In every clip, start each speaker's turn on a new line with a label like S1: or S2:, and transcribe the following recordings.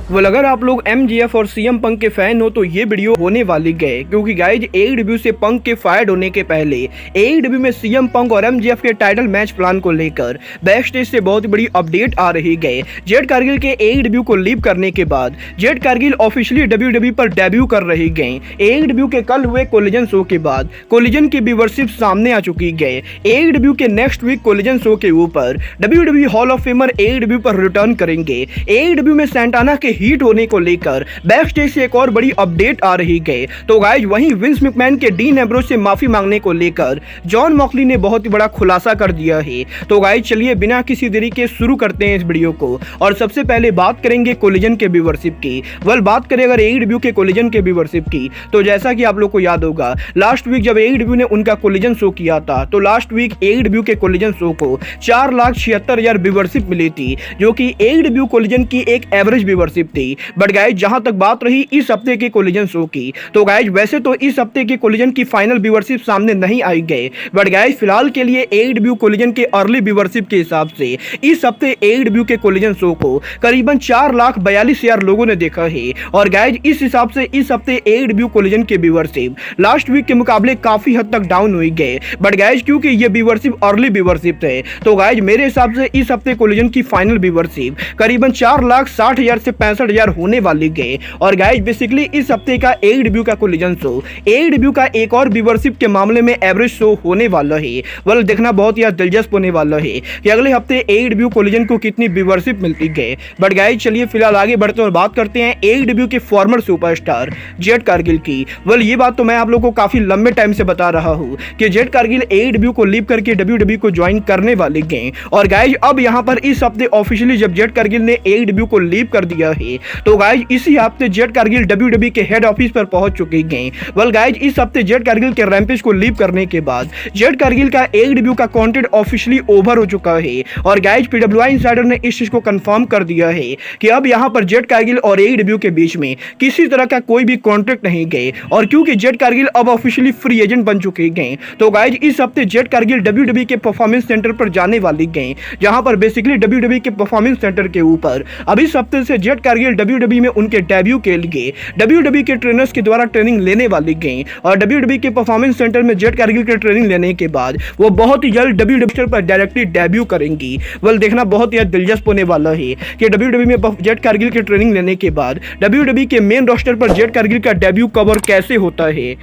S1: Well अगर आप लोग एमजीएफ और सीएम पंक के फैन हो तो ये वीडियो होने वाली है, क्योंकि गाइज एडब्ल्यू से पंक के फायर्ड होने के पहले एडब्ल्यू में सीएम पंक और एमजीएफ के टाइटल मैच प्लान को लेकर बैक स्टेज से बहुत बड़ी अपडेट आ रही है। जेड कारगिल के एडब्ल्यू को लीव करने के बाद जेड कारगिल ऑफिशियली डब्ल्यूडब्ल्यूई पर डेब्यू कर रही है। एडब्ल्यू के कल हुए कोलिजन शो के बाद कोलिजन की व्यूअरशिप सामने आ चुकी है। एडब्ल्यू के नेक्स्ट वीक कोलिजन शो के ऊपर डब्ल्यूडब्ल्यूई हॉल ऑफ फेमर एडब्ल्यू पर रिटर्न करेंगे। एडब्ल्यू में सैंटाना के हिट होने को लेकर बैक स्टेज से एक और बड़ी अपडेट आ रही है। तो गाइज वहीं विंस मैकमैन के डीन एम्ब्रोज से माफी मांगने को लेकर जॉन मॉक्सली ने बहुत ही बड़ा खुलासा कर दिया है। तो गाइज चलिए बिना किसी देरी के शुरू करते हैं इस वीडियो को, और सबसे पहले बात करेंगे कोलिजन के व्यूअरशिप की। वेल बात करें अगर एडब्ल्यू के कोलिजन के व्यूअरशिप की, तो जैसा कि आप लोग को याद होगा लास्ट वीक जब एडब्ल्यू ने उनका कोलिजन शो किया था, तो लास्ट वीक एडब्ल्यू के कोलिजन शो को 4,76,000 व्यूअरशिप मिली थी, जो कि एडब्ल्यू कोलिजन की एक एवरेज व्यूअरशिप थी। बट गाइज जहां तक बात रही इस हफ्ते के कोलिजन शो की, तो गाइज वैसे तो इस हफ्ते के कोलिजन की फाइनल व्यूअरशिप सामने नहीं आई गए, बट गाइज फिलहाल के लिए एडब्ल्यू कोलिजन के अर्ली व्यूअरशिप के हिसाब से इस हफ्ते एडब्ल्यू के कोलिजन शो को करीबन 4,42,000 लोगों ने देखा है। और गाइज इस हिसाब से इस हफ्ते एडब्ल्यू कोलिजन के व्यूअरशिप लास्ट वीक के मुकाबले काफी हद तक डाउन हुई गए। बट गाइज क्योंकि ये व्यूअरशिप अर्ली व्यूअरशिप है, तो गाइज मेरे हिसाब से इस हफ्ते कोलिजन की फाइनल व्यूअरशिप करीबन 4,60,000 से 65,000 होने वाली है। और गाइज बेसिकली इस हफ्ते का एडब्ल्यू का कोलिजन शो एडब्ल्यू का एक और व्यूअरशिप के मामले में एवरेज शो होने वाला है। वेल देखना बहुत ही दिलचस्प होने वाला है कि अगले हफ्ते एडब्ल्यू कोलिजन को कितनी व्यूअरशिप मिलती है। बट गाइज चलिए फिलहाल आगे बढ़ते और बात करते हैं एडब्ल्यू के फॉर्मर सुपरस्टार जेड कारगिल की। वेल ये बात तो मैं आप लोगों को काफी लंबे टाइम से बता रहा हूं कि जेड कारगिल एडब्ल्यू को लीव करके डब्ल्यूडब्ल्यूई को ज्वाइन करने वाले हैं। और गाइज अब यहां पर इस हफ्ते ऑफिशियली जब जेड कारगिल ने एडब्ल्यू को लीव कर दिया है, तो गाइज इसी हफ्ते जेड कारगिल डब्ल्यूडब्ल्यूई के हेड ऑफिस पर पहुंच चुके हैं। वेल गाइज इस हफ्ते जेड कारगिल के रैम्पेज को लीव करने के बाद जेड कारगिल का एडब्ल्यू का कॉन्ट्रैक्ट ऑफिशियली ओवर हो चुका है। और गाइज पीडब्ल्यूआई इनसाइडर ने इस चीज को कंफर्म कर दिया है कि अब यहां पर जेड कारगिल और एडब्ल्यू के बीच में किसी तरह का कोई भी कॉन्ट्रैक्ट नहीं गए। और क्योंकि जेड कारगिल अब ऑफिशियली फ्री एजेंट बन चुके हैं, तो गाइज इस हफ्ते जेड कारगिल डब्ल्यूडब्ल्यूई के परफॉर्मेंस सेंटर पर जाने वाली हैं, जहां पर बेसिकली डब्ल्यूडब्ल्यूई के परफॉर्मेंस सेंटर के ऊपर अब इस हफ्ते से जेड कारगिल डब्ल्यूडब्ल्यूई में उनके डेब्यू के लिए डब्ल्यूडब्ल्यूई के ट्रेनर्स के द्वारा ट्रेनिंग लेने वाली गई। और डब्ल्यूडब्ल्यूई के परफॉर्मेंस सेंटर में जेड कारगिल के ट्रेनिंग लेने के बाद वो बहुत ही जल्द डब्ल्यूडब्ल्यूई पर डायरेक्टली डेब्यू करेंगी। वेल देखना बहुत ही दिलचस्प होने वाला है कि डब्ल्यूडब्ल्यूई में जेड कारगिल के ट्रेनिंग लेने के बाद डब्ल्यूडब्ल्यूई के मेन रोस्टर पर जेड कारगिल का डेब्यू कब और कैसे होता है।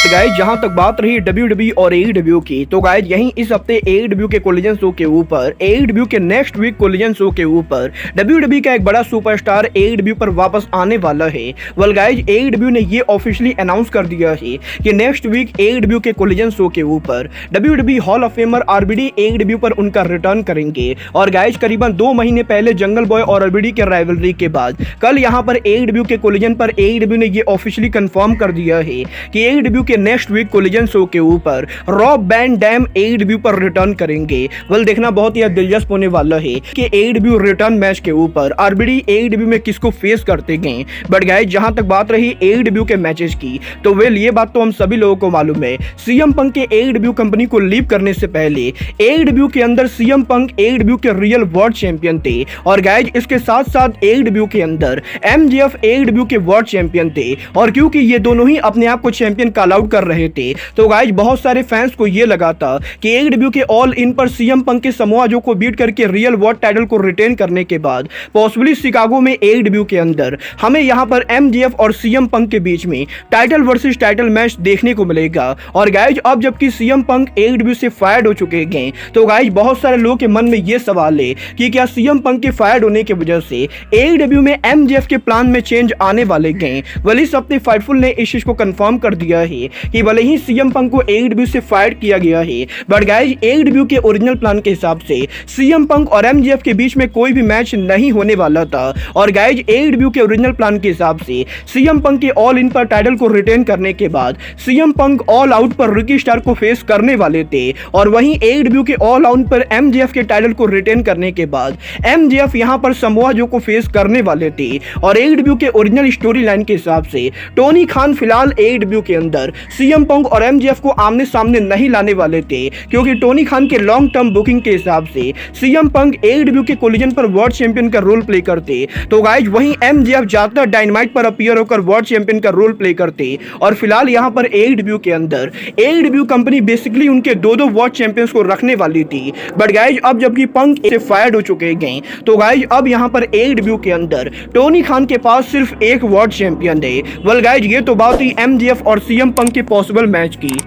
S1: गाइज जहां तक बात रही डब्ल्यूडब्ल्यूई और एडब्ल्यू की, तो गाइज यहीं इस हफ्ते एडब्ल्यू के कोलिजन शो के ऊपर एडब्ल्यू के नेक्स्ट वीक कोलिजन शो के ऊपर डब्ल्यूडब्ल्यूई का एक बड़ा सुपरस्टार एडब्ल्यू पर वापस आने वाला है। वेल गाइज एडब्ल्यू ने ये ऑफिशियली अनाउंस कर दिया है कि नेक्स्ट वीक एडब्ल्यू के कोलिजन शो के ऊपर WWE hall of famer RVD AEW पर उनका रिटर्न करेंगे। और गाइज करीबन 2 महीने पहले जंगल बॉय और आरबीडी के राइवलरी के बाद कल यहां पर एडब्ल्यू के कोलिजन पर एडब्ल्यू ने ये ऑफिशियली कंफर्म कर दिया है कि एडब्ल्यू के नेक्स्ट वीक कोलिजन शो के ऊपर रॉब वैन डैम एडब्ल्यू पर रिटर्न करेंगे। वेल देखना बहुत ही दिलचस्प होने वाला है कि एडब्ल्यू रिटर्न मैच के ऊपर आरबीडी एडब्ल्यू में किसको फेस करते गए। बट गाइस जहां तक बात रही एडब्ल्यू के मैचेस की, तो वेल ये बात तो हम सभी लोगों को मालूम है, सीएम पंक के एडब्ल्यू कंपनी को लीव करने से पहले एडब्ल्यू के अंदर सीएम पंक एडब्ल्यू के रियल वर्ल्ड चैंपियन थे। और गाइस इसके साथ साथ एडब्ल्यू के अंदर एमजीएफ एडब्ल्यू के वर्ल्ड चैंपियन थे। और क्योंकि ये दोनों ही अपने आप को चैंपियन कॉल आउट कर रहे थे, तो गाइज बहुत सारे फैंस को यह लगा था कि एडब्ल्यू के ऑल इन पर सीएम पंक के समोआ जो को बीट करके रियल वर्ल्ड टाइटल को रिटेन करने के बाद पॉसिबली शिकागो में एडब्ल्यू के अंदर हमें यहां पर एमजीएफ और सीएम पंक के बीच में टाइटल वर्सेस टाइटल मैच देखने को मिलेगा। और गाइज अब जबकि सीएम पंक एडब्ल्यू से फायर्ड हो चुके हैं, तो गाइज बहुत सारे लोगों के मन में यह सवाल है कि क्या सीएम पंक के फायर्ड होने की वजह से एडब्ल्यू में एमजीएफ के प्लान में चेंज आने वाले हैं। वेल इस हफ्ते फाइटफुल ने इस चीज को कंफर्म कर दिया है कि भले ही सीएम पंक को एडब्ल्यू से फायर किया गया है, बट गाइज एडब्ल्यू के ओरिजिनल प्लान के हिसाब से सीएम पंक और एमजीएफ के बीच में कोई भी मैच नहीं होने वाला था। और गाइज एडब्ल्यू के ओरिजिनल प्लान के हिसाब से सीएम पंक के ऑल इन पर टाइटल को रिटेन करने के बाद सीएम पंक ऑल आउट पर रिकी स्टार को फेस करने वाले थे। और वहीं एडब्ल्यू के ऑल आउट पर एमजीएफ के टाइटल को रिटेन करने के बाद एमजीएफ यहां पर समोआ जो को फेस करने वाले थे। और एडब्ल्यू के ओरिजिनल स्टोरी लाइन के हिसाब से टोनी खान फिलहाल एडब्ल्यू के अंदर सीएम पंक और एमजेएफ को आमने सामने नहीं लाने वाले थे, क्योंकि टोनी खान के लॉन्ग टर्म बुकिंग के हिसाब से सीएम पंक एडब्ल्यू के कोलिजन पर वर्ल्ड चैंपियन का रोल प्ले करते, तो गाइज वहीं एमजेएफ ज्यादातर डायनामाइट पर अपीयर होकर वर्ल्ड चैंपियन का रोल प्ले करते। और फिलहाल यहां पर एडब्ल्यू के अंदर एडब्ल्यू कंपनी बेसिकली उनके दो वर्ल्ड चैंपियंस को रखने वाली थी, बट गाइज अब जबकि पंक से फायर्ड हो चुके हैं, तो गाइज अब यहां पर एडब्ल्यू के अंदर टोनी खान के पास सिर्फ एक वर्ल्ड चैंपियन है। वेल गाइज ये तो बात हुई एमजेएफ और सीएम पंक के पॉसिबल मैच की।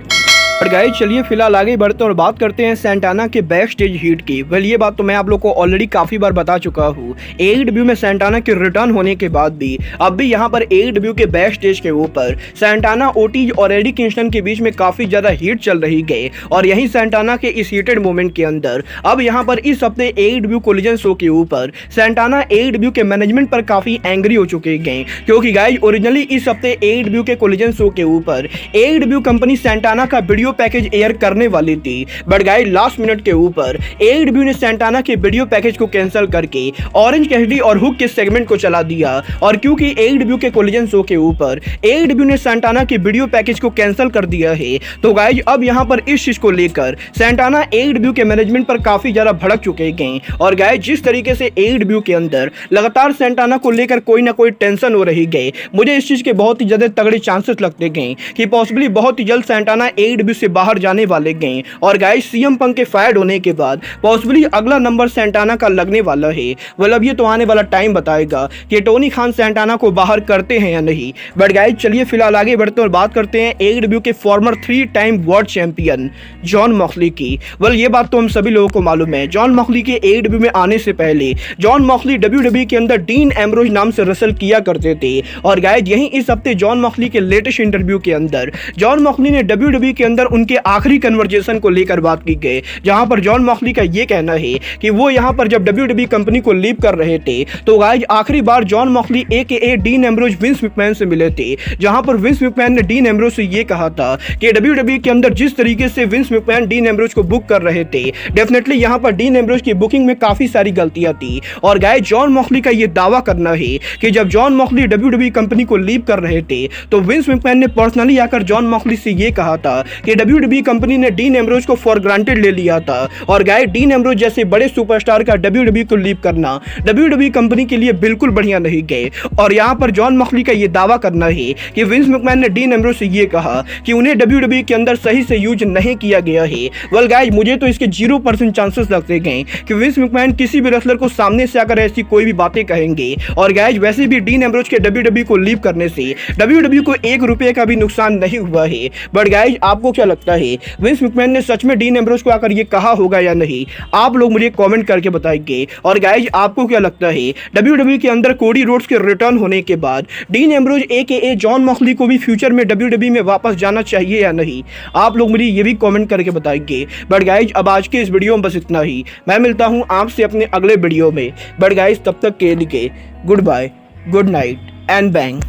S1: बट गाइस चलिए फिलहाल आगे बढ़ते हैं और बात करते हैं सैंटाना के बैक स्टेज हीट की। वेल ये बात तो मैं आप लोग को ऑलरेडी काफी बार बता चुका हूँ। एडब्ल्यू में सैंटाना के रिटर्न होने के बाद भी अब भी यहाँ पर एडब्ल्यू के बैक स्टेज के ऊपर सैंटाना, ओटीज और एडी किंगस्टन के बीच में काफी ज्यादा हीट चल रही है। और यही सैंटाना के इस हीटेड मोमेंट के अंदर अब यहाँ पर इस हफ्ते एडब्ल्यू कोलिजन शो के ऊपर सैंटाना एडब्ल्यू के मैनेजमेंट पर काफी एंग्री हो चुके हैं, क्योंकि गाइस ओरिजिनली इस हफ्ते एडब्ल्यू के कोलिजन शो के ऊपर एडब्ल्यू कंपनी सैंटाना का वीडियो पैकेज एयर करने वाली थी। बट गाइस लास्ट मिनट के ऊपर एडब्ल्यू ने सैंटाना के वीडियो पैकेज को कैंसिल करके ऑरेंज कैसिडी और हुक के सेगमेंट को चला दिया। और क्योंकि एडब्ल्यू के कोलिजन शो के ऊपर एडब्ल्यू ने सैंटाना के वीडियो पैकेज को कैंसिल कर दिया है, तो गाइस अब यहां पर इस चीज को लेकर सैंटाना एडब्ल्यू के मैनेजमेंट पर काफी ज्यादा भड़क चुके हैं। और गाइस जिस तरीके से एडब्ल्यू के अंदर लगातार सैंटाना को लेकर कोई ना कोई टेंशन हो रही है, मुझे इस चीज के बहुत ही ज्यादा तगड़े चांसेस लगते हैं कि पॉसिबली बहुत ही जल्द सैंटाना एडब्ल्यू से बाहर जाने वाले हैं। और गाइस सीएम पंक के फायर्ड होने के बाद पॉसिबली अगला नंबर सैंटाना का लगने वाला है। वेल अब ये तो आने वाला टाइम बताएगा कि टोनी खान सैंटाना को बाहर करते हैं या नहीं। बट गाइस चलिए फिलहाल आगे बढ़ते हैं और बात करते हैं एडब्ल्यू के farmer 3 time world champion John Moxley की। वेल ये बात तो हम सभी लोगों को मालूम है, जॉन मॉक्सली के एडब्ल्यू में आने से पहले जॉन मॉक्सली डब्ल्यूडब्ल्यूई के अंदर डीन एम्ब्रोज नाम से रसल किया करते थे। और गाइस यहीं इस हफ्ते जॉन मॉक्सली के लेटेस्ट इंटरव्यू के अंदर जॉन मॉक्सली ने डब्ल्यूडब्ल्यूई के अंदर उनके आखिरी कन्वर्जेशन को लेकर बात की गई, जहां पर जॉन मॉक्सली का यह कहना है कि वो यहां पर जब डब्ल्यूडब्ल्यूई कंपनी को लीव कर रहे थे, तो गाइस आखिरी बार Jon Moxley AKA Dean Ambrose Vince McMahon से मिले थे, जहां पर विंस मैकमैन ने डीन एम्ब्रोज से यह कहा था कि डब्ल्यूडब्ल्यूई के अंदर जिस तरीके से विंस मैकमैन डीन एम्ब्रोज को बुक कर रहे थे, डेफिनेटली यहां पर डीन एम्ब्रोज की बुकिंग में काफी सारी गलतियां थी। और गाइस जॉन मॉक्सली का यह दावा करना है कि जब जॉन मॉक्सली डब्ल्यूडब्ल्यूई कंपनी को लीव कर रहे थे, तो विंस मैकमैन ने पर्सनली आकर जॉन मॉक्सली से यह कहा था कि डब्ल्यूडब्ल्यूई कंपनी ने डीन एम्ब्रोज को फॉर ग्रांटेड ले लिया था। और गाइस डीन एम्ब्रोज जैसे बड़े सुपरस्टार का डब्ल्यूडब्ल्यूई को लीव करना डब्ल्यूडब्ल्यूई कंपनी के लिए बिल्कुल बढ़िया नहीं गए। और यहां पर जॉन मॉक्सली का यह दावा करना है कि विंस मैकमैन ने डीन एम्ब्रोज से यह कहा कि उन्हें डब्ल्यूडब्ल्यूई के अंदर सही से यूज नहीं किया गया है। वेल गाइस मुझे तो इसके 0% चांसेस लगते हैं कि विंस मैकमैन किसी भी रेसलर को सामने से आकर ऐसी कोई भी बातें कहेंगे। और गाइस वैसे भी डीन एम्ब्रोज के डब्ल्यूडब्ल्यूई को लीव करने से डब्ल्यूडब्ल्यूई को 1 रुपए का भी नुकसान नहीं हुआ है। बट गाइस आपको क्या लगता है, विंस मैकमैन ने सच में डीन एम्ब्रोज को आकर ये कहा होगा या नहीं? आप लोग मुझे कमेंट करके बताएंगे। और गाइस आपको क्या लगता है, डब्ल्यूडब्ल्यूई के अंदर कोडी रोड्स के रिटर्न होने के बाद डीन एम्ब्रोज एकेए जॉन मॉक्सली को भी फ्यूचर में डब्ल्यूडब्ल्यूई में वापस जाना चाहिए या नहीं? आप लोग मुझे ये भी कमेंट करके बताएंगे। बट गाइस अब आज के इस वीडियो में बस इतना ही। मैं मिलता हूं आपसे अपने अगले वीडियो में। बट गाइस तब तक के लिए good bye, good night and bang.